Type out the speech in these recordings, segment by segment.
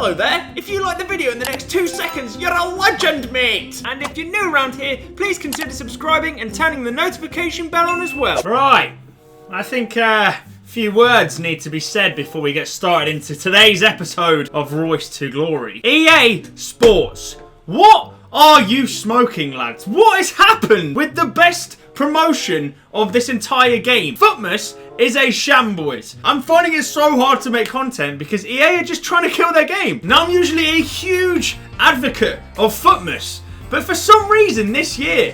Hello there. If you like the video in the next 2 seconds, you're a legend, mate. And if you're new around here, please consider subscribing and turning the notification bell on as well. Right. I think a few words need to be said before we get started into today's episode of REUS to Glory. EA Sports. What are you smoking, lads? What has happened with the best promotion of this entire game? FUTMAS is a shambles. I'm finding it so hard to make content because EA are just trying to kill their game. Now, I'm usually a huge advocate of FUTMAS, but for some reason this year,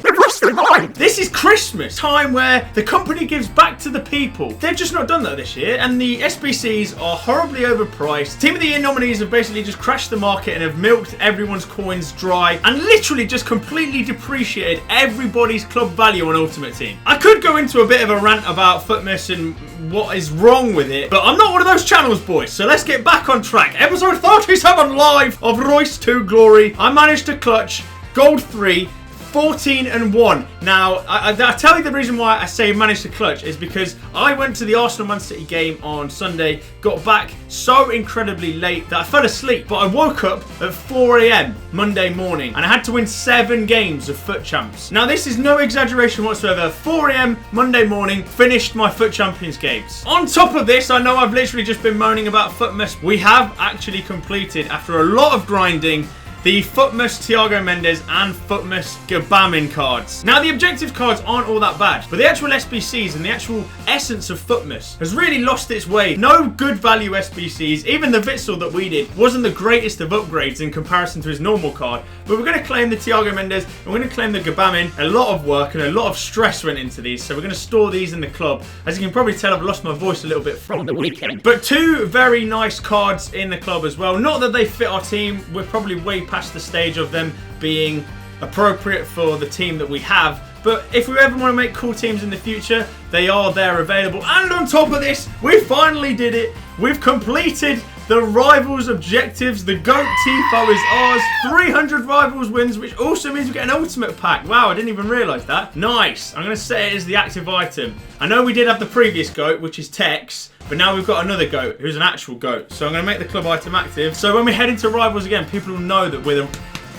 this is Christmas time where the company gives back to the people. They've just not done that this year, and the SBCs are horribly overpriced. Team of the Year nominees have basically just crashed the market and have milked everyone's coins dry and literally just completely depreciated everybody's club value on Ultimate Team. I could go into a bit of a rant about FUTMAS and what is wrong with it, but I'm not one of those channels, boys, so let's get back on track. Episode 37 live of REUS to Glory. I managed to clutch Gold 3, 14-1. Now, I'll tell you the reason why I say managed to clutch is because I went to the Arsenal-Man City game on Sunday, got back so incredibly late that I fell asleep, but I woke up at 4 AM Monday morning and I had to win 7 games of FUT Champs. Now, this is no exaggeration whatsoever. 4 AM Monday morning, finished my FUT Champions games. On top of this, I know I've literally just been moaning about FUTMAS. We have actually completed, after a lot of grinding, the FUTMAS Thiago Mendes and FUTMAS Gbamin cards. Now, the objective cards aren't all that bad, but the actual SBCs and the actual essence of FUTMAS has really lost its way. No good value SBCs. Even the Witsel that we did wasn't the greatest of upgrades in comparison to his normal card, but we're going to claim the Thiago Mendes and we're going to claim the Gbamin. A lot of work and a lot of stress went into these, so we're going to store these in the club. As you can probably tell, I've lost my voice a little bit from the weekend. But 2 very nice cards in the club as well. Not that they fit our team. We're probably way past the stage of them being appropriate for the team that we have, but if we ever want to make cool teams in the future, they are there available. And on top of this, we finally did it. We've completed the Rivals objectives. The GOAT Tifo is ours. 300 Rivals wins, which also means we get an Ultimate Pack. Wow, I didn't even realise that. Nice. I'm going to set it as the active item. I know we did have the previous GOAT, which is TOTGS, but now we've got another GOAT, who's an actual GOAT. So I'm going to make the club item active. So when we head into Rivals again, people will know that we're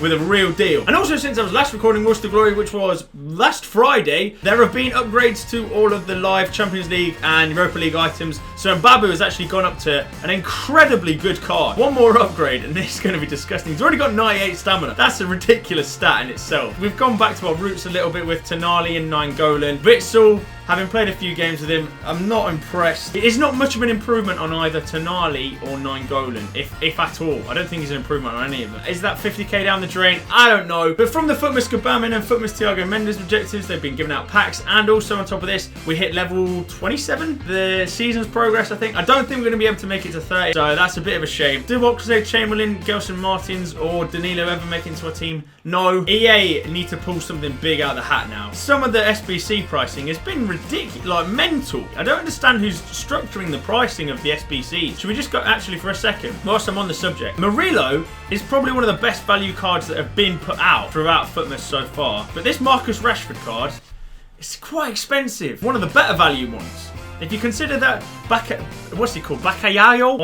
with a real deal. And also, since I was last recording REUS to Glory, which was last Friday, there have been upgrades to all of the live Champions League and Europa League items. So Mbappe has actually gone up to an incredibly good card. One more upgrade and this is going to be disgusting. He's already got 98 stamina. That's a ridiculous stat in itself. We've gone back to our roots a little bit with Tonali and Nainggolan. Witsel, having played a few games with him, I'm not impressed. It is not much of an improvement on either Tonali or Nainggolan, if at all. I don't think he's an improvement on any of them. Is that 50k down the drain? I don't know. But from the FUTMAS Gbamin and FUTMAS Thiago Mendes objectives, they've been giving out packs. And also on top of this, we hit level 27, the season's progress, I think. I don't think we're going to be able to make it to 30, so that's a bit of a shame. Do Oxlade-Chamberlain, Gelson Martins, or Danilo ever make it into our team? No. EA need to pull something big out of the hat now. Some of the SBC pricing has been ridiculous, like mental. I don't understand who's structuring the pricing of the SBCs. Should we just go, actually, for a second, whilst I'm on the subject, Murillo is probably one of the best value cards that have been put out throughout FUTMAS so far. But this Marcus Rashford card is quite expensive. One of the better value ones. If you consider that what's he called? Bakayayo?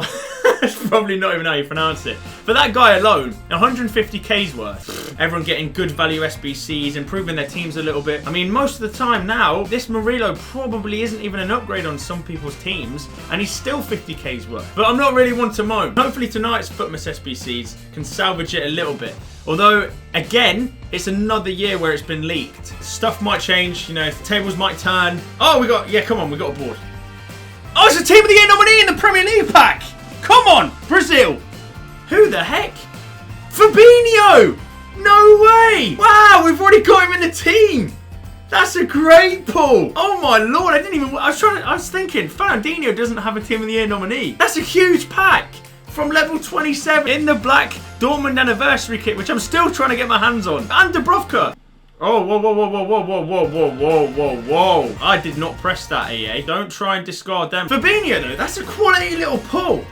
That's probably not even how you pronounce it. For that guy alone, 150k's worth. Everyone getting good value SBCs, improving their teams a little bit. I mean, most of the time now, this Murillo probably isn't even an upgrade on some people's teams, and he's still 50k's worth. But I'm not really one to moan. Hopefully tonight's FUTMAS SBCs can salvage it a little bit. Although, again, it's another year where it's been leaked. Stuff might change, you know, tables might turn. Oh, we got a board. Oh, it's a Team of the Year nominee in the Premier League pack. Come on, Brazil. Who the heck? Fabinho. No way. Wow, we've already got him in the team. That's a great pull. Oh my lord, I was thinking, Fernandinho doesn't have a Team of the Year nominee. That's a huge pack. From level 27 in the black Dortmund anniversary kit, which I'm still trying to get my hands on. And Dubrovka. Oh, whoa, whoa, whoa, whoa, whoa, whoa, whoa, whoa, whoa, whoa, whoa. I did not press that, EA. Don't try and discard them. Fabinho, though, that's a quality little pull.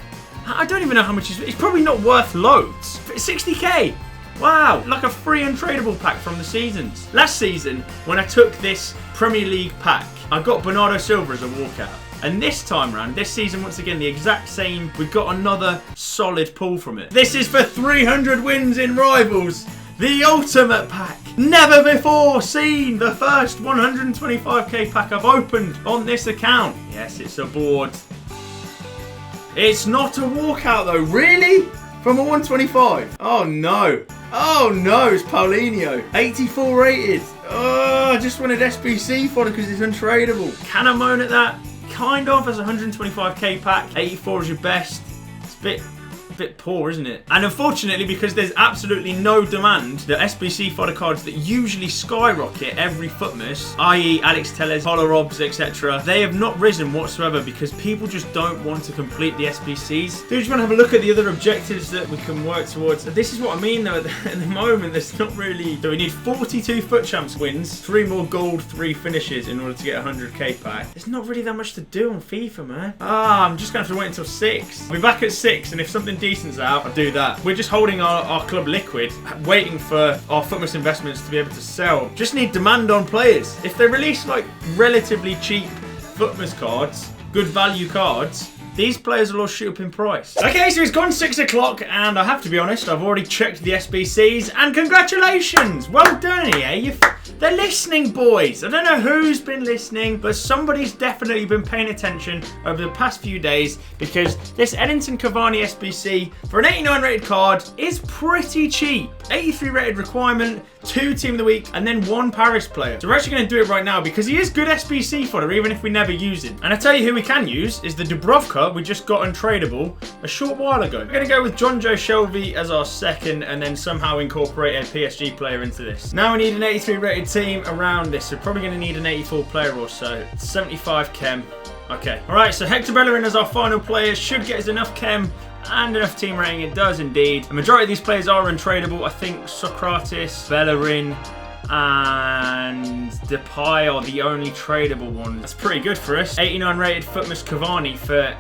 I don't even know how much it's probably not worth loads. 60k. Wow, like a free and tradable pack from the seasons. Last season, when I took this Premier League pack, I got Bernardo Silva as a walkout. And this time round, this season, once again, the exact same. We've got another solid pull from it. This is for 300 wins in Rivals. The ultimate pack. Never before seen. The first 125k pack I've opened on this account. Yes, it's a board. It's not a walkout though. Really? From a 125? Oh no. Oh no, it's Paulinho. 84 rated. Oh, I just wanted SBC for it because it's untradeable. Can I moan at that? Kind of, as a 125k pack. 84 is your best. It's a bit poor, isn't it? And unfortunately, because there's absolutely no demand, the SBC fodder cards that usually skyrocket every Futmas, i.e. Alex Telles, Polarobs, etc., they have not risen whatsoever because people just don't want to complete the SBCs. Do you just want to have a look at the other objectives that we can work towards? This is what I mean though, at the moment there's not really... So we need 42 FUT Champs wins, 3 more gold, 3 finishes in order to get a 100k pack. There's not really that much to do on FIFA, man. I'm just going to have to wait until 6. I'll be back at 6, and if something decent's out, I'll do that. We're just holding our club liquid, waiting for our Futmas investments to be able to sell. Just need demand on players. If they release like relatively cheap Futmas cards, good value cards, these players will all shoot up in price. Okay, so it's gone 6 o'clock, and I have to be honest, I've already checked the SBCs, and congratulations! Well done, EA. They're listening, boys. I don't know who's been listening, but somebody's definitely been paying attention over the past few days, because this Edinson Cavani SBC for an 89 rated card is pretty cheap. 83 rated requirement, 2 Team of the Week, and then 1 Paris player. So we're actually going to do it right now because he is good SBC fodder, even if we never use him. And I tell you who we can use is the Dubrovka we just got untradeable a short while ago. We're going to go with John Joe Shelby as our second, and then somehow incorporate a PSG player into this. Now we need an 83 rated team around this. So we're probably going to need an 84 player or so. 75 chem. Okay. Alright, so Hector Bellerin as our final player should get us enough chem and enough team rating. It does indeed. The majority of these players are untradeable. I think Socrates, Bellerin, and Depay are the only tradable ones. That's pretty good for us. 89 rated Futmas Cavani for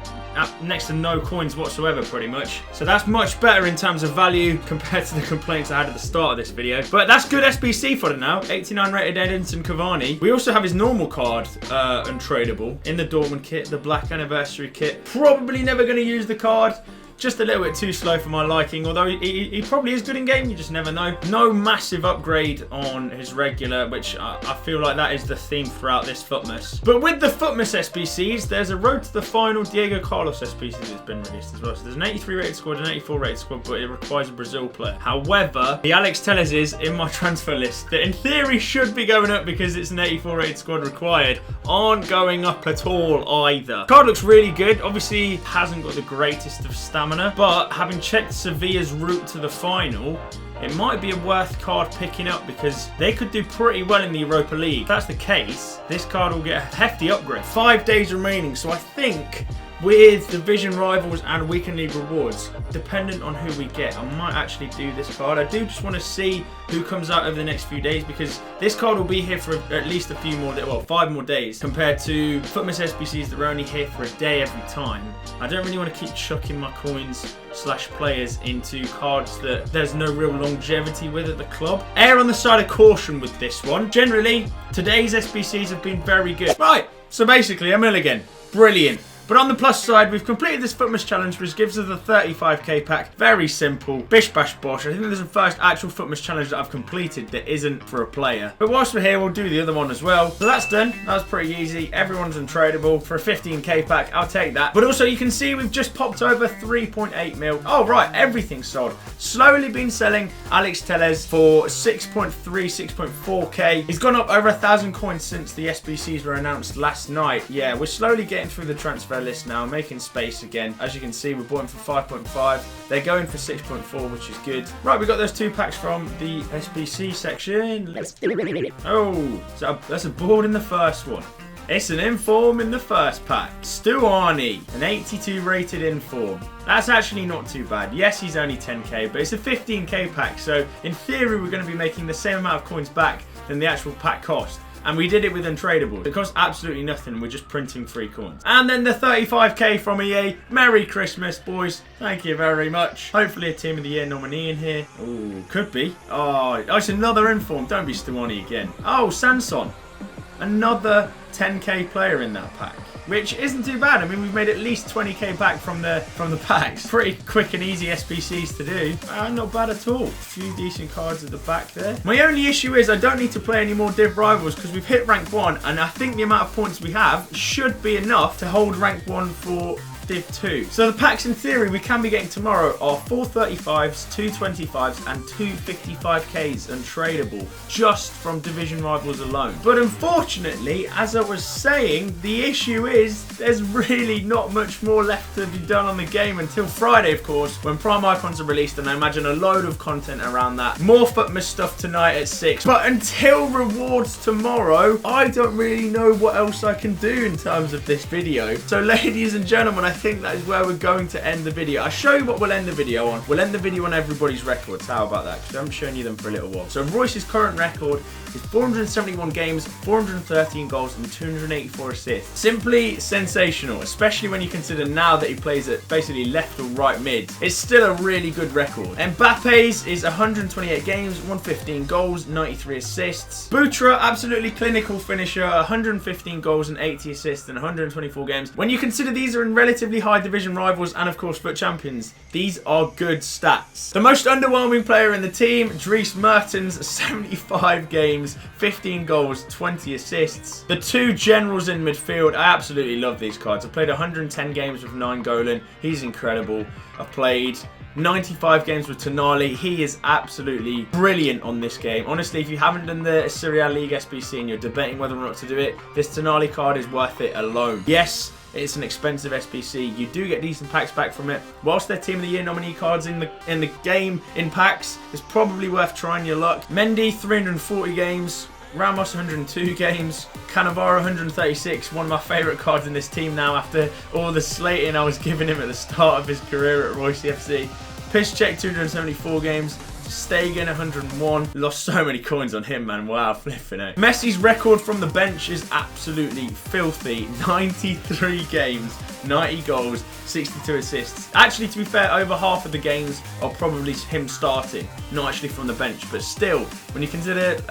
next to no coins whatsoever, pretty much. So that's much better in terms of value compared to the complaints I had at the start of this video. But that's good SBC fodder now. 89 rated Edinson Cavani. We also have his normal card untradeable in the Dortmund kit, the Black Anniversary kit. Probably never going to use the card. Just a little bit too slow for my liking, although he probably is good in game, you just never know. No massive upgrade on his regular, which I feel like that is the theme throughout this Futmas. But with the Futmas SBCs, there's a Road to the Final Diego Carlos SBC that's been released as well. So there's an 83 rated squad, an 84 rated squad, but it requires a Brazil player. However, the Alex Telles is in my transfer list that in theory should be going up because it's an 84 rated squad required, aren't going up at all either. Card looks really good. Obviously, hasn't got the greatest of stamina, but having checked Sevilla's route to the final, it might be a worth card picking up because they could do pretty well in the Europa League. If that's the case, this card will get a hefty upgrade. 5 days remaining, so I think with Division Rivals and Weekend League rewards, dependent on who we get, I might actually do this card. I do just want to see who comes out over the next few days because this card will be here for at least a few more days, well, 5 more days compared to Futmas SBCs that are only here for a day every time. I don't really want to keep chucking my coins / players into cards that there's no real longevity with at the club. Err on the side of caution with this one. Generally, today's SBCs have been very good. Right, so basically, I'm in again. Brilliant. But on the plus side, we've completed this Futmas challenge, which gives us a 35k pack. Very simple. Bish bash bosh. I think this is the first actual Futmas challenge that I've completed that isn't for a player. But whilst we're here, we'll do the other one as well. So that's done. That was pretty easy. Everyone's untradeable. For a 15k pack, I'll take that. But also, you can see we've just popped over 3.8 mil. Oh, right. Everything's sold. Slowly been selling Alex Telles for 6.3, 6.4k. He's gone up over 1,000 coins since the SBCs were announced last night. Yeah, we're slowly getting through the transfer list now, making space again. As you can see, we bought him for 5.5. They're going for 6.4, which is good. Right, we got those 2 packs from the SBC section. Oh, so that's a board in the first one. It's an inform in the first pack. Stuani, an 82 rated inform. That's actually not too bad. Yes, he's only 10k, but it's a 15k pack. So in theory, we're going to be making the same amount of coins back than the actual pack cost. And we did it with untradeable. It costs absolutely nothing. We're just printing 3 coins. And then the 35k from EA. Merry Christmas, boys. Thank you very much. Hopefully a Team of the Year nominee in here. Ooh, could be. Oh, it's another inform. Don't be Stuani again. Oh, Sanson. Another 10k player in that pack. which isn't too bad. I mean, we've made at least 20k back from the packs. Pretty quick and easy SBCs to do. Not bad at all. A few decent cards at the back there. My only issue is I don't need to play any more Div Rivals because we've hit rank 1, and I think the amount of points we have should be enough to hold rank 1 for Div 2. So the packs in theory we can be getting tomorrow are 4 35s, 2 25s and 2 55ks untradeable just from Division Rivals alone. But unfortunately, as I was saying, the issue is there's really not much more left to be done on the game until Friday, of course, when Prime Icons are released, and I imagine a load of content around that. More FUTMAS stuff tonight at 6. But until rewards tomorrow, I don't really know what else I can do in terms of this video. So ladies and gentlemen, I think that is where we're going to end the video. I'll show you what we'll end the video on. We'll end the video on everybody's records. How about that? Because I haven't shown you them for a little while. So Reus's current record is 471 games, 413 goals and 284 assists. Simply sensational, especially when you consider now that he plays at basically left or right mid. It's still a really good record. Mbappe's is 128 games, 115 goals, 93 assists. Butra, absolutely clinical finisher, 115 goals and 80 assists in 124 games. When you consider these are in relatively high division rivals and of course FUT champions, these are good stats. The most underwhelming player in the team, Dries Mertens, 75 games, 15 goals, 20 assists. The two generals in midfield, I absolutely love these cards. I've played 110 games with 9 Golan. He's incredible. I've played 95 games with Tonali. He is absolutely brilliant on this game. Honestly, if you haven't done the Serie A League SBC and you're debating whether or not to do it, this Tonali card is worth it alone. Yes, it's an expensive SBC. You do get decent packs back from it. Whilst they're Team of the Year nominee cards in the game in packs, it's probably worth trying your luck. Mendy, 340 games. Ramos, 102 games. Cannavaro, 136. One of my favourite cards in this team now after all the slating I was giving him at the start of his career at REUS FC. Piszczek, 274 games. Stegen, 101. Lost so many coins on him, man. Wow, flipping it. Messi's record from the bench is absolutely filthy. 93 games, 90 goals, 62 assists. Actually, to be fair, over half of the games are probably him starting, not actually from the bench. But still, when you consider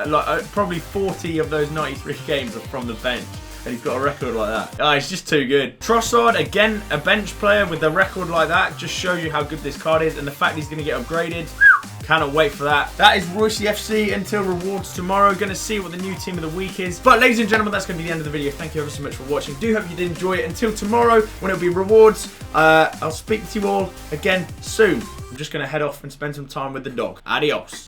probably 40 of those 93 games are from the bench, and he's got a record like that. Oh, he's just too good. Trossard, again, a bench player with a record like that, just shows you how good this card is, and the fact he's going to get upgraded. Cannot wait for that. That is REUS FC until rewards tomorrow. Going to see what the new team of the week is. But ladies and gentlemen, that's going to be the end of the video. Thank you ever so much for watching. Do hope you did enjoy it. Until tomorrow, when it'll be rewards, I'll speak to you all again soon. I'm just going to head off and spend some time with the dog. Adios.